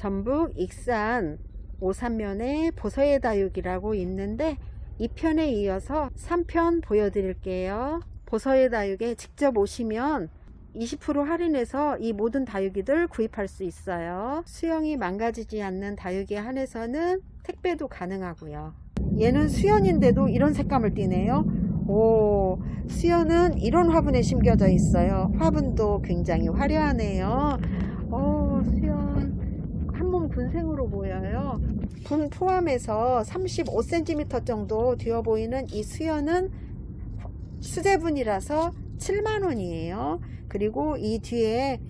전북 익산 오산면에 보서의 다육이라고 있는데 2편에 이어서 3편 보여드릴게요. 보서의 다육에 직접 오시면 20% 할인해서 이 모든 다육이들 구입할 수 있어요. 수영이 망가지지 않는 다육에 한해서는 택배도 가능하고요. 얘는 수연인데도 이런 색감을 띠네요. 오, 수연은 이런 화분에 심겨져 있어요. 화분도 굉장히 화려하네요. 수연 한몸 군생으로 보여요. 분 포함해서 35cm 정도 되어 보이는 이 수연은 수제분이라서 7만원이에요. 그리고 이 뒤에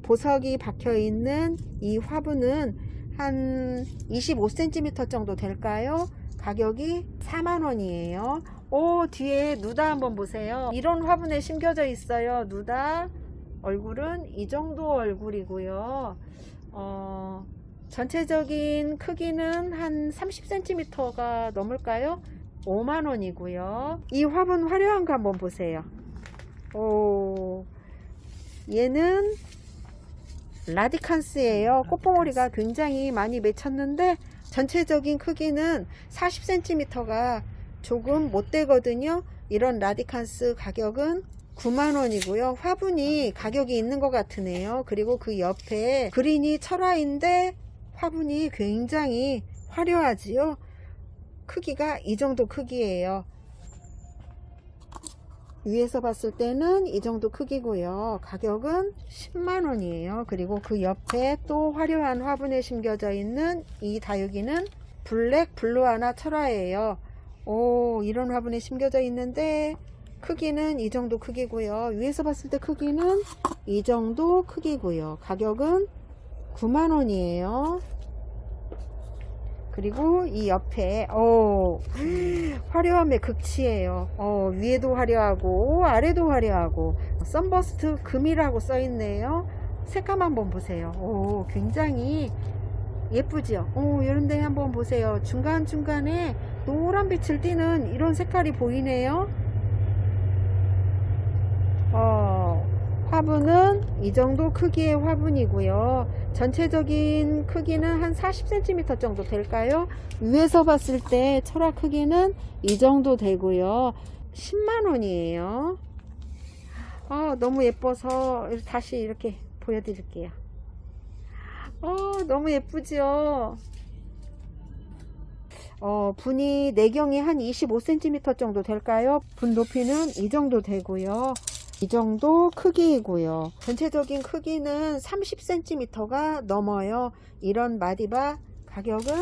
보석이 박혀 있는 이 화분은 한 25cm 정도 될까요? 가격이 4만원이에요. 뒤에 누다 한번 보세요. 이런 화분에 심겨져 있어요. 누다 얼굴은 이 정도 얼굴이고요. 전체적인 크기는 한 30cm가 넘을까요? 5만원이고요. 이 화분 화려한 거 한번 보세요. 얘는 라디칸스예요. 꽃봉오리가 굉장히 많이 맺혔는데 전체적인 크기는 40cm가 조금 못 되거든요. 이런 라디칸스 가격은 9만원이고요. 화분이 가격이 있는 것 같으네요. 그리고 그 옆에 그린이 철화인데 화분이 굉장히 화려하지요. 크기가 이 정도 크기예요. 위에서 봤을 때는 이 정도 크기고요. 가격은 10만원이에요. 그리고 그 옆에 또 화려한 화분에 심겨져 있는 이 다육이는 블랙 블루아나 철화예요. 이런 화분에 심겨져 있는데 크기는 이 정도 크기고요. 위에서 봤을 때 크기는 이 정도 크기고요. 가격은 9만원이에요. 그리고 이 옆에 화려함의 극치예요. 위에도 화려하고 아래도 화려하고 썬버스트 금이라고 써 있네요. 색감 한번 보세요. 굉장히 예쁘죠. 이런데 한번 보세요. 중간중간에 노란 빛을 띠는 이런 색깔이 보이네요. 화분은 이 정도 크기의 화분이고요. 전체적인 크기는 한 40cm 정도 될까요? 위에서 봤을 때 철화 크기는 이 정도 되고요. 10만원이에요. 너무 예뻐서 다시 이렇게 보여드릴게요. 너무 예쁘죠? 분이 내경이 한 25cm 정도 될까요? 분 높이는 이 정도 되고요. 이 정도 크기이고요. 전체적인 크기는 30cm가 넘어요. 이런 마디바 가격은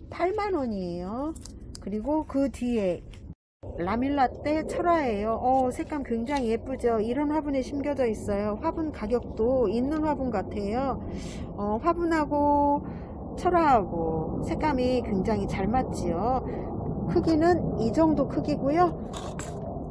8만원이에요. 그리고 그 뒤에 라밀라떼 철화예요. 색감 굉장히 예쁘죠. 이런 화분에 심겨져 있어요. 화분 가격도 있는 화분 같아요. 화분하고 철화하고 색감이 굉장히 잘 맞지요. 크기는 이 정도 크기고요.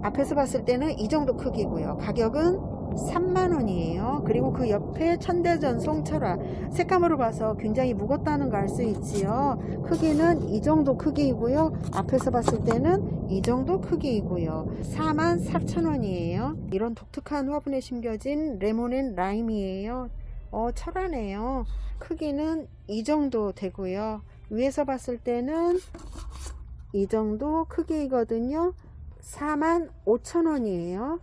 앞에서 봤을 때는 이 정도 크기고요. 가격은 3만원이에요. 그리고 그 옆에 천대전송 철화 색감으로 봐서 굉장히 무겁다는 거 알 수 있지요. 크기는 이 정도 크기이고요. 앞에서 봤을 때는 이 정도 크기이고요. 44,000원이에요. 이런 독특한 화분에 심겨진 레몬 라임이에요. 철화네요. 크기는 이 정도 되고요. 위에서 봤을 때는 이 정도 크기이거든요. 45,000원이에요.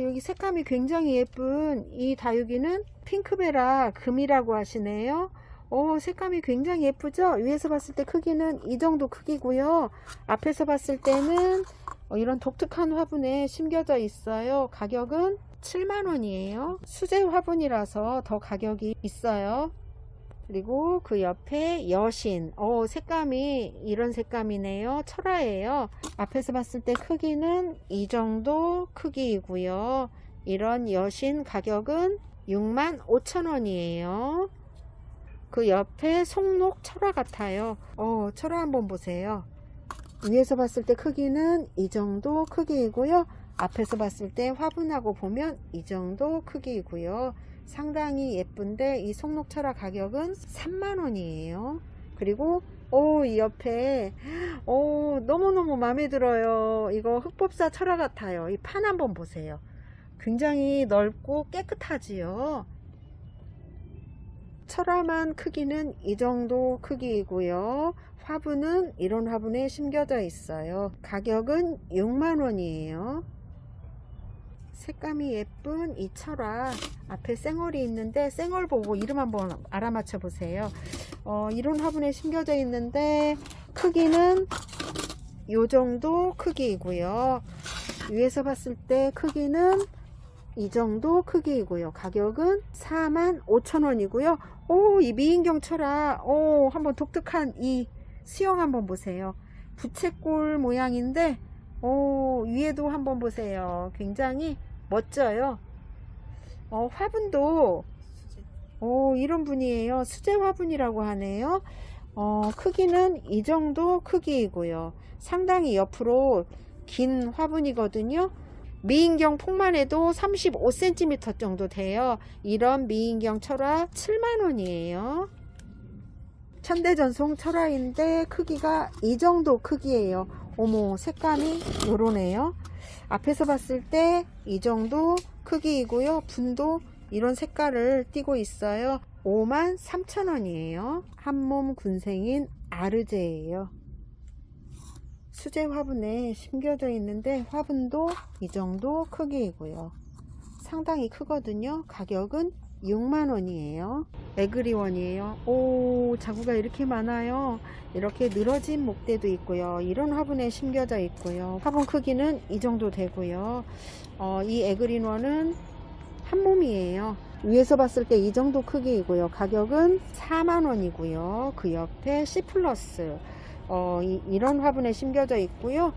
여기 색감이 굉장히 예쁜 이 다육이는 핑크베라 금이라고 하시네요. 색감이 굉장히 예쁘죠? 위에서 봤을 때 크기는 이 정도 크기고요. 앞에서 봤을 때는 이런 독특한 화분에 심겨져 있어요. 가격은 7만원이에요. 수제 화분이라서 더 가격이 있어요. 그리고 그 옆에 여신 색감이 이런 색감이네요. 철화예요. 앞에서 봤을 때 크기는 이 정도 크기이고요. 이런 여신 가격은 65,000원이에요. 그 옆에 송록 철화 같아요. 철화 한번 보세요. 위에서 봤을 때 크기는 이 정도 크기이고요. 앞에서 봤을 때 화분하고 보면 이 정도 크기이고요. 상당히 예쁜데 이 송록철화 가격은 3만원이에요. 그리고 이 옆에 너무너무 마음에 들어요. 이거 흑법사 철화 같아요. 이 판 한번 보세요. 굉장히 넓고 깨끗하지요. 철화만 크기는 이 정도 크기이고요. 화분은 이런 화분에 심겨져 있어요. 가격은 6만원이에요. 색감이 예쁜 이 철화, 앞에 쌩얼이 있는데 쌩얼 보고 이름 한번 알아맞혀 보세요. 이런 화분에 심겨져 있는데 크기는 요 정도 크기이고요. 위에서 봤을 때 크기는 이 정도 크기이고요. 가격은 45,000원이고요. 이 미인경 철화, 한번 독특한 이 수영 한번 보세요. 부채꼴 모양인데 위에도 한번 보세요. 굉장히 멋져요. 화분도 이런 분이에요. 수제 화분이라고 하네요. 크기는 이 정도 크기이고요. 상당히 옆으로 긴 화분이거든요. 미인경 폭만 해도 35cm 정도 돼요. 이런 미인경 철화 7만원이에요. 천대전송 철화인데 크기가 이 정도 크기예요. 어머, 색감이 요러네요. 앞에서 봤을 때 이 정도 크기이고요. 분도 이런 색깔을 띠고 있어요. 53,000원이에요. 한몸 군생인 아르제예요. 수제 화분에 심겨져 있는데 화분도 이 정도 크기이고요. 상당히 크거든요. 가격은 6만원이에요. 에그리원이에요. 자구가 이렇게 많아요. 이렇게 늘어진 목대도 있고요. 이런 화분에 심겨져 있고요. 화분 크기는 이 정도 되고요. 이 에그리원은 한 몸이에요. 위에서 봤을 때 이 정도 크기이고요. 가격은 4만원이고요. 그 옆에 C 플러스 이런 화분에 심겨져 있고요.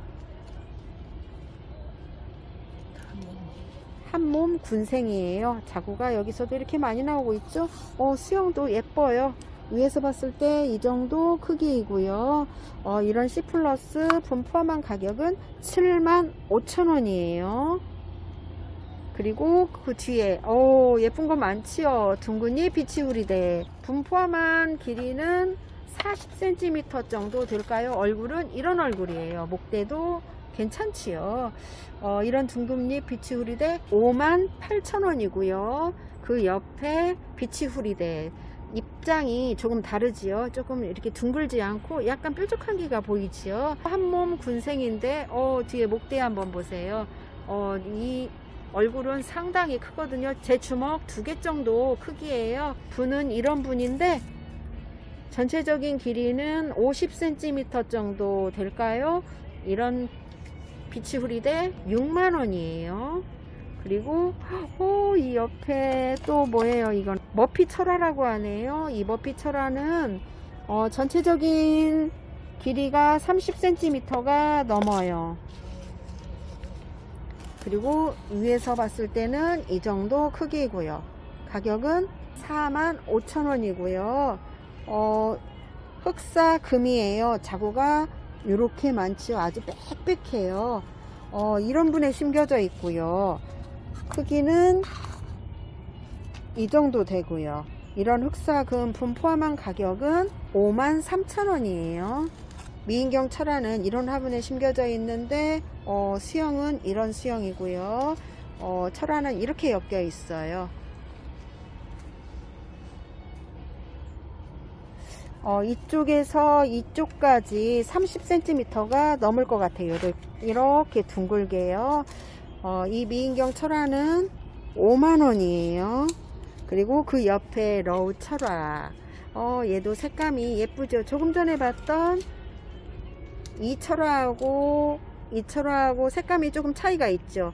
한몸 군생이에요. 자구가 여기서도 이렇게 많이 나오고 있죠. 수영도 예뻐요. 위에서 봤을 때 이 정도 크기이고요. 이런 C 플러스 분 포함한 가격은 75,000원이에요. 그리고 그 뒤에 예쁜 거 많지요. 둥근이 비치우리대. 분 포함한 길이는 40cm 정도 될까요? 얼굴은 이런 얼굴이에요. 목대도 괜찮지요. 이런 둥근잎 비치후리대 58,000원이고요. 그 옆에 비치후리대 입장이 조금 다르지요. 조금 이렇게 둥글지 않고 약간 뾰족한 기가 보이지요. 한몸 군생인데 뒤에 목대 한번 보세요. 이 얼굴은 상당히 크거든요. 제 주먹 2개 정도 크기예요. 분은 이런 분인데 전체적인 길이는 50cm 정도 될까요? 이런 비치후리대 6만원이에요. 그리고 이 옆에 또 뭐예요? 이건 머피 철화라고 하네요. 이 머피 철화는 전체적인 길이가 30cm가 넘어요. 그리고 위에서 봤을 때는 이 정도 크기이고요. 가격은 45,000원이고요. 흑사 금이에요. 자구가 이렇게 많지요. 아주 빽빽해요. 이런 분에 심겨져 있고요. 크기는 이 정도 되고요. 이런 흑사금 분 포함한 가격은 53,000원이에요. 미인경 철화는 이런 화분에 심겨져 있는데 수영은 이런 수영이고요. 철화는 이렇게 엮여 있어요. 이쪽에서 이쪽까지 30cm가 넘을 것 같아요. 이렇게 둥글게요. 이 미인경 철화는 5만원이에요. 그리고 그 옆에 러우 철화. 얘도 색감이 예쁘죠. 조금 전에 봤던 이 철화하고 이 철화하고 색감이 조금 차이가 있죠.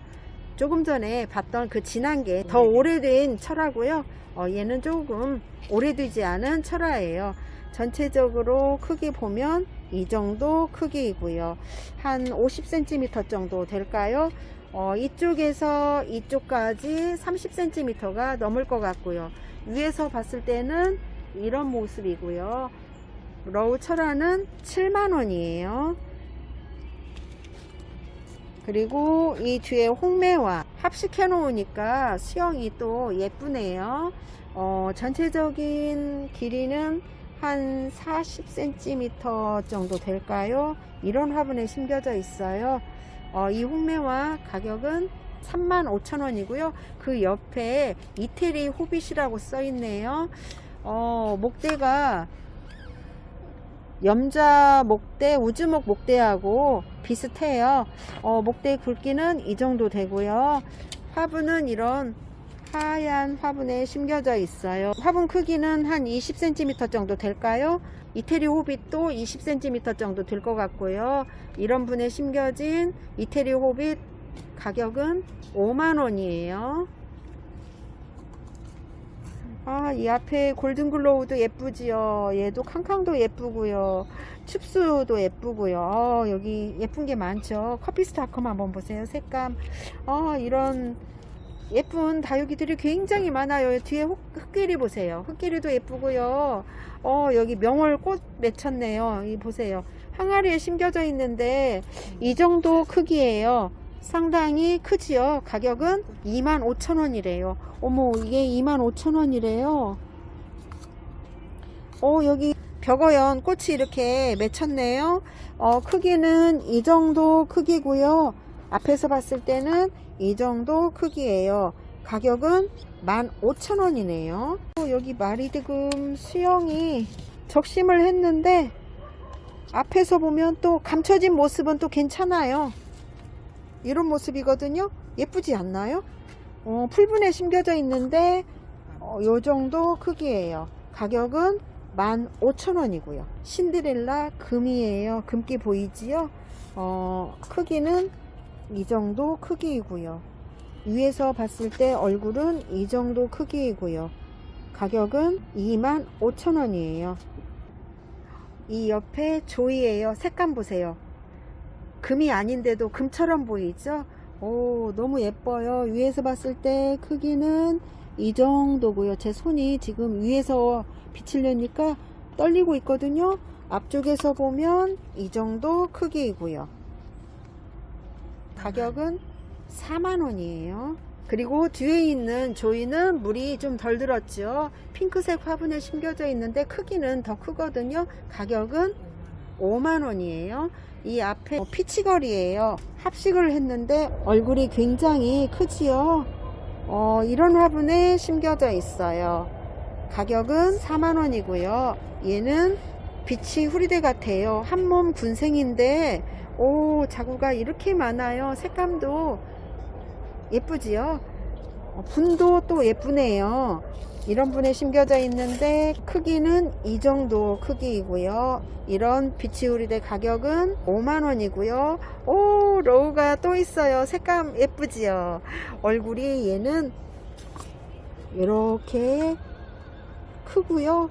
조금 전에 봤던 그 진한 게 더 오래된 철화고요. 얘는 조금 오래되지 않은 철화예요. 전체적으로 크기 보면 이 정도 크기이고요. 한 50cm 정도 될까요? 이쪽에서 이쪽까지 30cm가 넘을 것 같고요. 위에서 봤을 때는 이런 모습이고요. 러우 철화는 7만원이에요. 그리고 이 뒤에 홍매화 합식해 놓으니까 수영이 또 예쁘네요. 전체적인 길이는 한 40cm 정도 될까요? 이런 화분에 심겨져 있어요. 이 홍매화 가격은 35,000원이고요. 그 옆에 이태리 호빗이라고 써 있네요. 목대가 염자 목대, 우즈목 목대하고 비슷해요. 목대 굵기는 이 정도 되고요. 화분은 이런 하얀 화분에 심겨져 있어요. 화분 크기는 한 20cm 정도 될까요? 이태리 호빗도 20cm 정도 될 것 같고요. 이런 분에 심겨진 이태리 호빗 가격은 5만원이에요. 이 앞에 골든글로우도 예쁘지요. 얘도 캉캉도 예쁘고요. 춥수도 예쁘고요. 여기 예쁜 게 많죠. 커피스타컴 한번 보세요. 색감. 이런 예쁜 다육이들이 굉장히 많아요. 뒤에 흑기리 보세요. 흑기리도 예쁘고요. 여기 명월꽃 맺혔네요. 이 보세요. 항아리에 심겨져 있는데 이 정도 크기예요. 상당히 크지요. 가격은 25,000원이래요. 어머, 이게 25,000원이래요. 여기 벽어연 꽃이 이렇게 맺혔네요. 크기는 이 정도 크기고요. 앞에서 봤을 때는 이 정도 크기예요. 가격은 15,000원이네요. 여기 마리드금 수영이 적심을 했는데 앞에서 보면 또 감춰진 모습은 또 괜찮아요. 이런 모습이거든요. 예쁘지 않나요? 풀분에 심겨져 있는데 요 정도 크기예요. 가격은 15,000원이고요. 신데렐라 금이에요. 금기 보이지요? 크기는 이 정도 크기이고요. 위에서 봤을 때 얼굴은 이 정도 크기이고요. 가격은 25,000원이에요. 이 옆에 조이예요. 색감 보세요. 금이 아닌데도 금처럼 보이죠? 너무 예뻐요. 위에서 봤을 때 크기는 이 정도고요. 제 손이 지금 위에서 비치려니까 떨리고 있거든요. 앞쪽에서 보면 이 정도 크기이고요. 가격은 4만원이에요. 그리고 뒤에 있는 조이는 물이 좀 덜 들었죠. 핑크색 화분에 심겨져 있는데 크기는 더 크거든요. 가격은 5만원이에요. 이 앞에 피치걸이에요. 합식을 했는데 얼굴이 굉장히 크지요. 이런 화분에 심겨져 있어요. 가격은 4만원이고요. 얘는 빛이 후리대 같아요. 한몸 군생인데 자구가 이렇게 많아요. 색감도 예쁘지요. 분도 또 예쁘네요. 이런 분에 심겨져 있는데 크기는 이 정도 크기이고요. 이런 비치우리대 가격은 5만원이고요. 로우가 또 있어요. 색감 예쁘지요. 얼굴이 얘는 이렇게 크고요.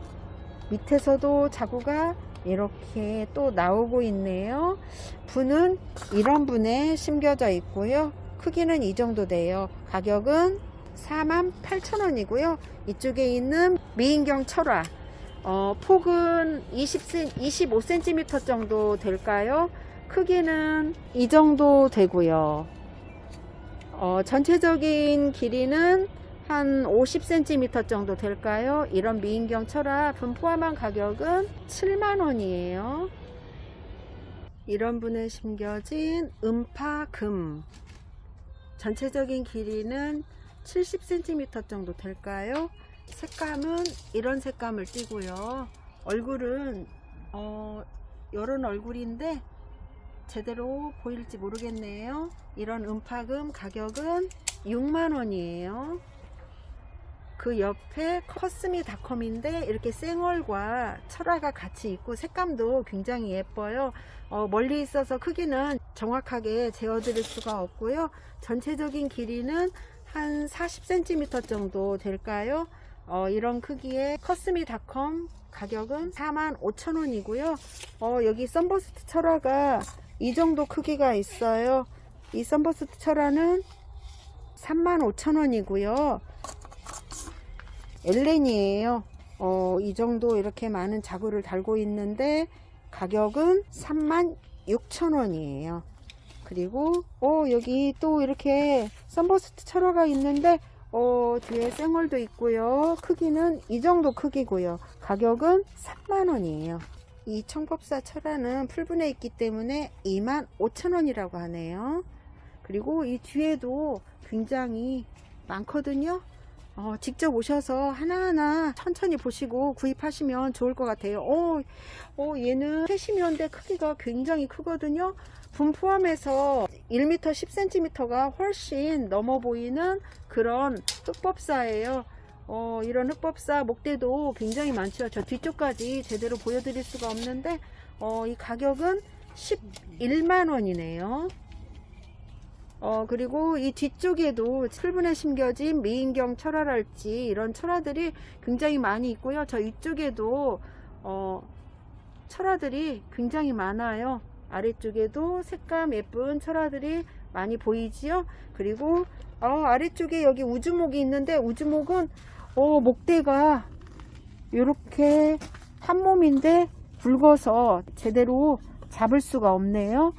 밑에서도 자구가 이렇게 또 나오고 있네요. 분은 이런 분에 심겨져 있고요. 크기는 이 정도 돼요. 가격은 48,000원이고요. 이쪽에 있는 미인경 철화 폭은 25cm 정도 될까요? 크기는 이 정도 되고요. 전체적인 길이는 한 50cm 정도 될까요? 이런 미인경 철화 분 포함한 가격은 7만원이에요. 이런 분에 심겨진 음파금 전체적인 길이는 70cm 정도 될까요? 색감은 이런 색감을 띠고요. 얼굴은 이런 얼굴인데 제대로 보일지 모르겠네요. 이런 음파금 가격은 6만원이에요. 그 옆에 커스미 닷컴인데 이렇게 생얼과 철화가 같이 있고 색감도 굉장히 예뻐요. 멀리 있어서 크기는 정확하게 재어드릴 수가 없고요. 전체적인 길이는 한 40cm 정도 될까요? 이런 크기의 커스미 닷컴 가격은 45,000원이고요. 여기 썬버스트 철화가 이 정도 크기가 있어요. 이 썬버스트 철화는 35,000원이고요. 엘렌이에요. 이 정도 이렇게 많은 자구를 달고 있는데 가격은 36,000원이에요. 그리고 여기 또 이렇게 썬버스트 철화가 있는데 뒤에 생얼도 있고요. 크기는 이 정도 크기고요. 가격은 3만원이에요. 이 청법사 철화는 풀분해 있기 때문에 25,000원이라고 하네요. 그리고 이 뒤에도 굉장히 많거든요. 직접 오셔서 하나하나 천천히 보시고 구입하시면 좋을 것 같아요. 얘는 캐시미어인데 크기가 굉장히 크거든요. 분 포함해서 1m 10cm가 훨씬 넘어 보이는 그런 흑법사예요. 이런 흑법사 목대도 굉장히 많죠. 저 뒤쪽까지 제대로 보여드릴 수가 없는데 이 가격은 11만원이네요. 그리고 이 뒤쪽에도 철분에 심겨진 미인경 철화랄지 이런 철화들이 굉장히 많이 있고요. 저 이쪽에도 철화들이 굉장히 많아요. 아래쪽에도 색감 예쁜 철화들이 많이 보이지요. 그리고 아래쪽에 여기 우주목이 있는데, 우주목은 목대가 이렇게 한 몸인데 굵어서 제대로 잡을 수가 없네요.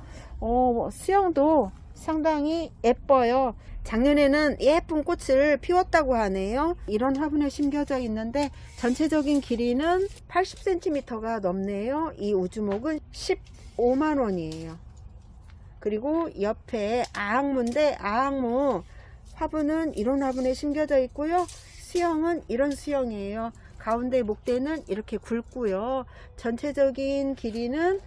수영도 상당히 예뻐요. 작년에는 예쁜 꽃을 피웠다고 하네요. 이런 화분에 심겨져 있는데 전체적인 길이는 80cm가 넘네요. 이 우주목은 15만원이에요. 그리고 옆에 아항무인데, 아항무 화분은 이런 화분에 심겨져 있고요. 수영은 이런 수영이에요. 가운데 목대는 이렇게 굵고요. 전체적인 길이는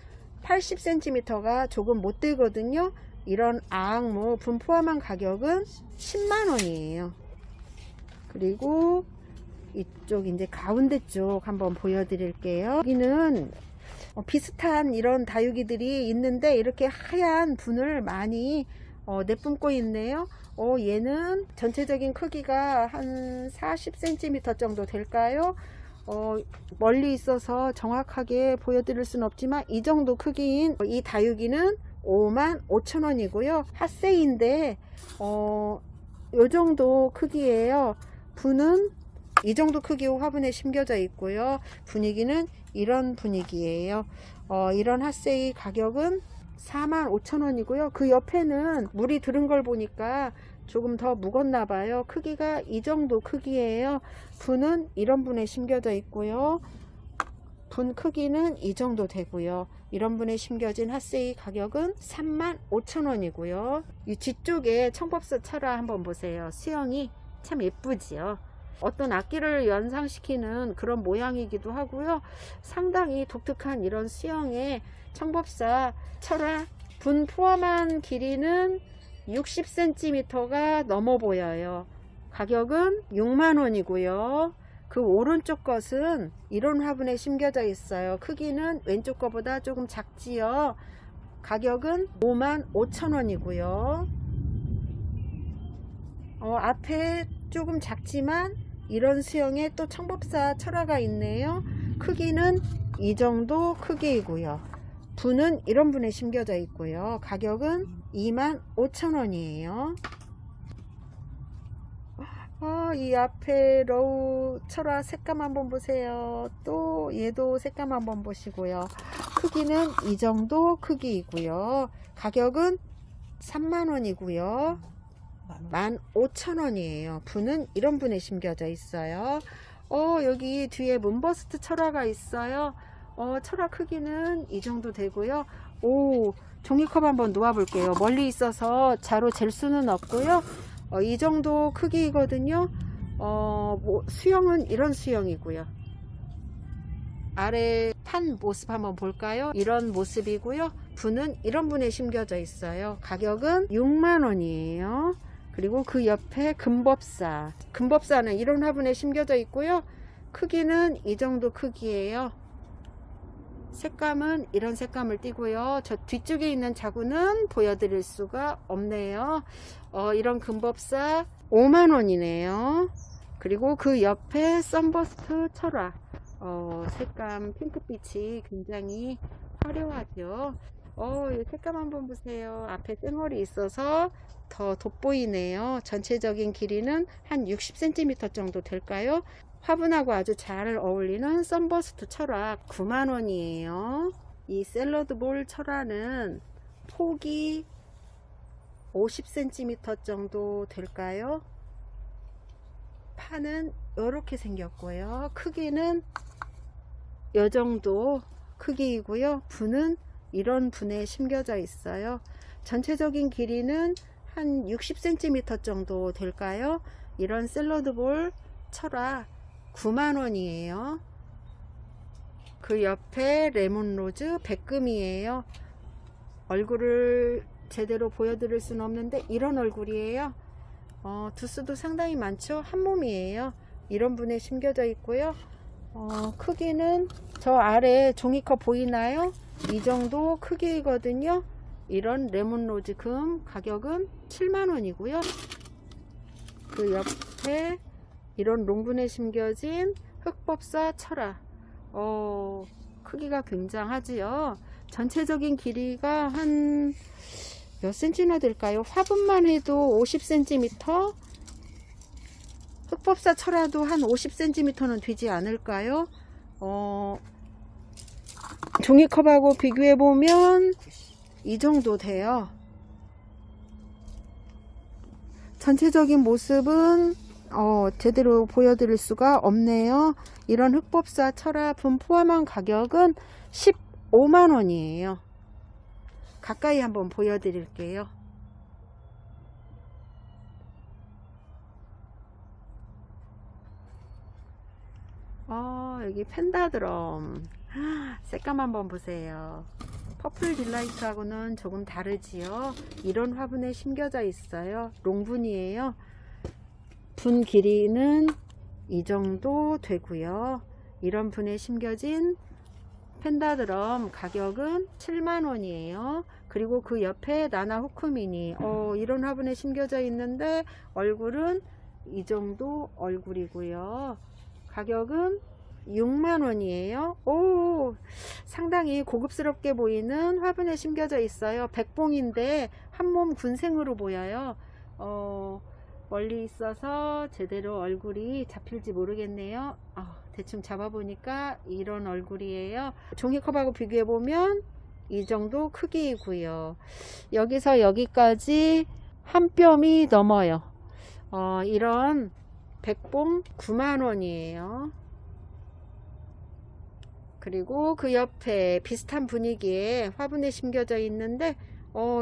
80cm가 조금 못 되거든요. 이런 아항무 분 포함한 가격은 10만원이에요. 그리고 이쪽 이제 가운데 쪽 한번 보여드릴게요. 여기는 비슷한 이런 다육이들이 있는데 이렇게 하얀 분을 많이 내뿜고 있네요. 얘는 전체적인 크기가 한 40cm 정도 될까요? 멀리 있어서 정확하게 보여드릴 수는 없지만 이 정도 크기인 이 다육이는 55,000원이고요. 핫세인데 요 정도 크기예요. 분은 이 정도 크기로 화분에 심겨져 있고요. 분위기는 이런 분위기예요. 이런 핫세이 가격은 45,000원이고요. 그 옆에는 물이 들은 걸 보니까 조금 더 묵었나 봐요. 크기가 이 정도 크기예요. 분은 이런 분에 심겨져 있고요. 분 크기는 이 정도 되고요. 이런 분에 심겨진 핫세이 가격은 35,000원이고요. 이 뒤쪽에 청법사 철화 한번 보세요. 수영이 참 예쁘지요. 어떤 악기를 연상시키는 그런 모양이기도 하고요. 상당히 독특한 이런 수영의 청법사 철화 분 포함한 길이는 60cm가 넘어 보여요. 가격은 6만원이고요. 그 오른쪽 것은 이런 화분에 심겨져 있어요. 크기는 왼쪽 거보다 조금 작지요. 가격은 55,000원이고요. 앞에 조금 작지만 이런 수영에 또 청법사 철화가 있네요. 크기는 이 정도 크기이고요. 분은 이런 분에 심겨져 있고요. 가격은 25,000원이에요. 이 앞에 러우 철화 색감 한번 보세요. 또 얘도 색감 한번 보시고요. 크기는 이 정도 크기이고요. 가격은 3만원이고요. 15,000원이에요. 분은 이런 분에 심겨져 있어요. 여기 뒤에 문버스트 철화가 있어요. 철화 크기는 이 정도 되고요. 종이컵 한번 놓아 볼게요. 멀리 있어서 자로 잴 수는 없고요. 이 정도 크기거든요. 수영은 이런 수영이고요. 아래 판 모습 한번 볼까요? 이런 모습이고요. 분은 이런 분에 심겨져 있어요. 가격은 6만원이에요. 그리고 그 옆에 금법사는 이런 화분에 심겨져 있고요. 크기는 이 정도 크기예요. 색감은 이런 색감을 띠고요. 저 뒤쪽에 있는 자구는 보여드릴 수가 없네요. 이런 금법사 5만원이네요. 그리고 그 옆에 썬버스트 철화, 색감 핑크빛이 굉장히 화려하죠. 이 색감 한번 보세요. 앞에 쌩얼이 있어서 더 돋보이네요. 전체적인 길이는 한 60cm 정도 될까요? 화분하고 아주 잘 어울리는 썬버스트 철화 9만원이에요. 이 샐러드볼 철화는 폭이 50cm 정도 될까요? 판은 이렇게 생겼고요. 크기는 이 정도 크기이고요. 분은 이런 분에 심겨져 있어요. 전체적인 길이는 한 60cm 정도 될까요? 이런 샐러드볼 철화 9만원이에요. 그 옆에 레몬로즈 백금이에요. 얼굴을 제대로 보여드릴 수는 없는데 이런 얼굴이에요. 두수도 상당히 많죠. 한 몸이에요. 이런 분에 심겨져 있고요. 크기는 저 아래 종이컵 보이나요? 이 정도 크기거든요. 이런 레몬로즈 금 가격은 7만원이고요. 그 옆에 이런 롱분에 심겨진 흑법사 철화, 크기가 굉장하지요. 전체적인 길이가 한 몇 센치나 될까요? 화분만 해도 50cm, 흑법사 철화도 한 50cm는 되지 않을까요? 종이컵하고 비교해 보면 이 정도 돼요. 전체적인 모습은 제대로 보여드릴 수가 없네요. 이런 흑법사 철화 분 포함한 가격은 15만원이에요. 가까이 한번 보여드릴게요. 여기 펜다드럼 색감 한번 보세요. 퍼플 딜라이트하고는 조금 다르지요. 이런 화분에 심겨져 있어요. 롱분이에요. 분 길이는 이 정도 되고요. 이런 분에 심겨진 펜다드럼 가격은 7만원이에요. 그리고 그 옆에 나나 호크미니, 이런 화분에 심겨져 있는데 얼굴은 이 정도 얼굴이고요. 가격은 6만원이에요. 오, 상당히 고급스럽게 보이는 화분에 심겨져 있어요. 백봉인데 한 몸 군생으로 보여요. 멀리 있어서 제대로 얼굴이 잡힐지 모르겠네요. 대충 잡아보니까 이런 얼굴이에요. 종이컵하고 비교해보면 이 정도 크기이고요. 여기서 여기까지 한 뼘이 넘어요. 이런 백봉 9만원이에요. 그리고 그 옆에 비슷한 분위기에 화분에 심겨져 있는데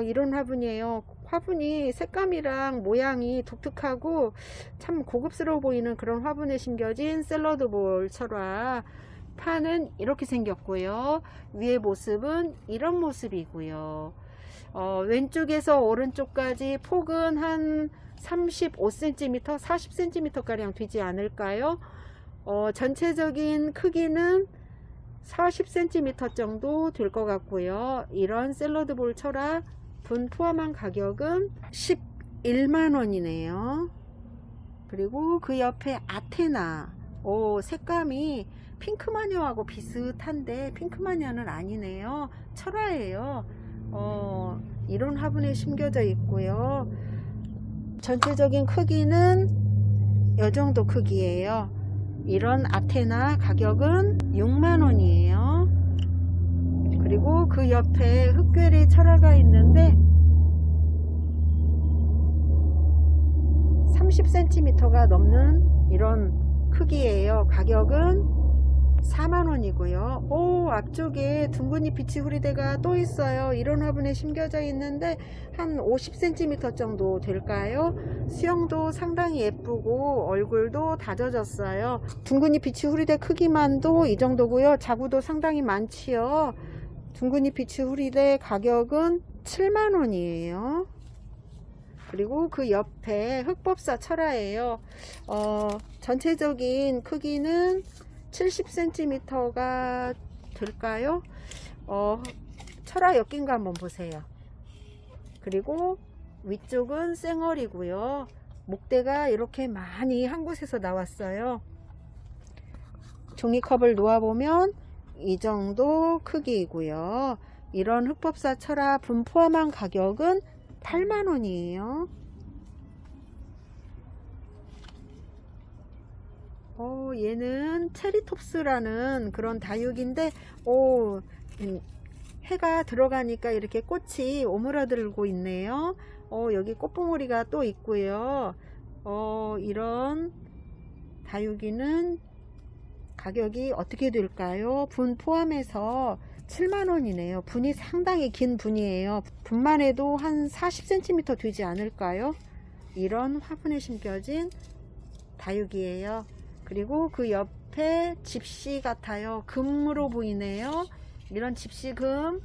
이런 화분이에요. 화분이 색감이랑 모양이 독특하고 참 고급스러워 보이는 그런 화분에 심겨진 샐러드볼 철화. 판은 이렇게 생겼고요. 위의 모습은 이런 모습이고요. 왼쪽에서 오른쪽까지 폭은 한 35cm, 40cm 가량 되지 않을까요? 전체적인 크기는 40cm 정도 될 것 같고요. 이런 샐러드볼 철화 분 포함한 가격은 11만원이네요. 그리고 그 옆에 아테나, 색감이 핑크마녀하고 비슷한데 핑크마녀는 아니네요. 철화예요. 이런 화분에 심겨져 있고요. 전체적인 크기는 이 정도 크기예요. 이런 아테나 가격은 6만원이에요. 그리고 그 옆에 흑괴리 철화가 있는데 30cm가 넘는 이런 크기예요. 가격은 4만원이고요. 앞쪽에 둥근이 비치 후리대가 또 있어요. 이런 화분에 심겨져 있는데 한 50cm 정도 될까요? 수영도 상당히 예쁘고 얼굴도 다져졌어요. 둥근이 비치 후리대 크기만도 이 정도고요. 자구도 상당히 많지요. 둥근이 비치 후리대 가격은 7만원이에요. 그리고 그 옆에 흑법사 철화예요. 전체적인 크기는 70cm가 될까요? 철화 엮인 거 한번 보세요. 그리고 위쪽은 쌩얼이고요. 목대가 이렇게 많이 한 곳에서 나왔어요. 종이컵을 놓아보면 이 정도 크기이고요. 이런 흑법사 철화 분 포함한 가격은 8만원이에요. 얘는 체리톱스라는 그런 다육인데 해가 들어가니까 이렇게 꽃이 오므라들고 있네요. 여기 꽃봉오리가 또 있고요. 이런 다육이는 가격이 어떻게 될까요? 분 포함해서 7만원이네요. 분이 상당히 긴 분이에요. 분만 해도 한 40cm 되지 않을까요? 이런 화분에 심겨진 다육이에요. 그리고 그 옆에 집시 같아요. 금으로 보이네요. 이런 집시금.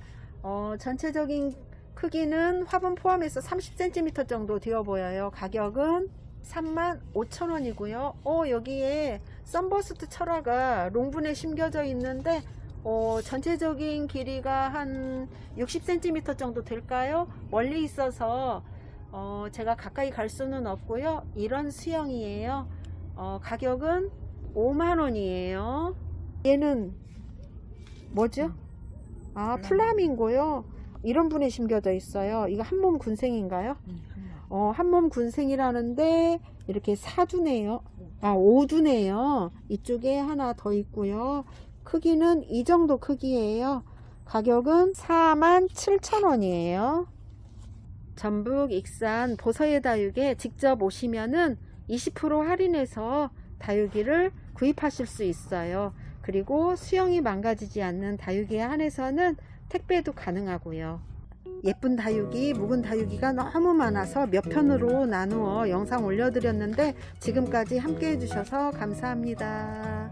전체적인 크기는 화분 포함해서 30cm 정도 되어 보여요. 가격은 35,000원이고요. 여기에 썬버스트 철화가 롱분에 심겨져 있는데 전체적인 길이가 한 60cm 정도 될까요? 멀리 있어서 제가 가까이 갈 수는 없고요. 이런 수영이에요. 가격은 5만원이에요. 얘는 뭐죠? 플라밍고요. 이런 분에 심겨져 있어요. 이거 한몸 군생인가요? 한몸 군생이라는데 이렇게 4두네요. 5두네요. 이쪽에 하나 더 있고요. 크기는 이 정도 크기예요. 가격은 47,000원이에요. 전북 익산 보서예 다육에 직접 오시면은 20% 할인해서 다육이를 구입하실 수 있어요. 그리고 수영이 망가지지 않는 다육이에 한해서는 택배도 가능하고요. 예쁜 다육이, 묵은 다육이가 너무 많아서 몇 편으로 나누어 영상 올려드렸는데 지금까지 함께 해주셔서 감사합니다.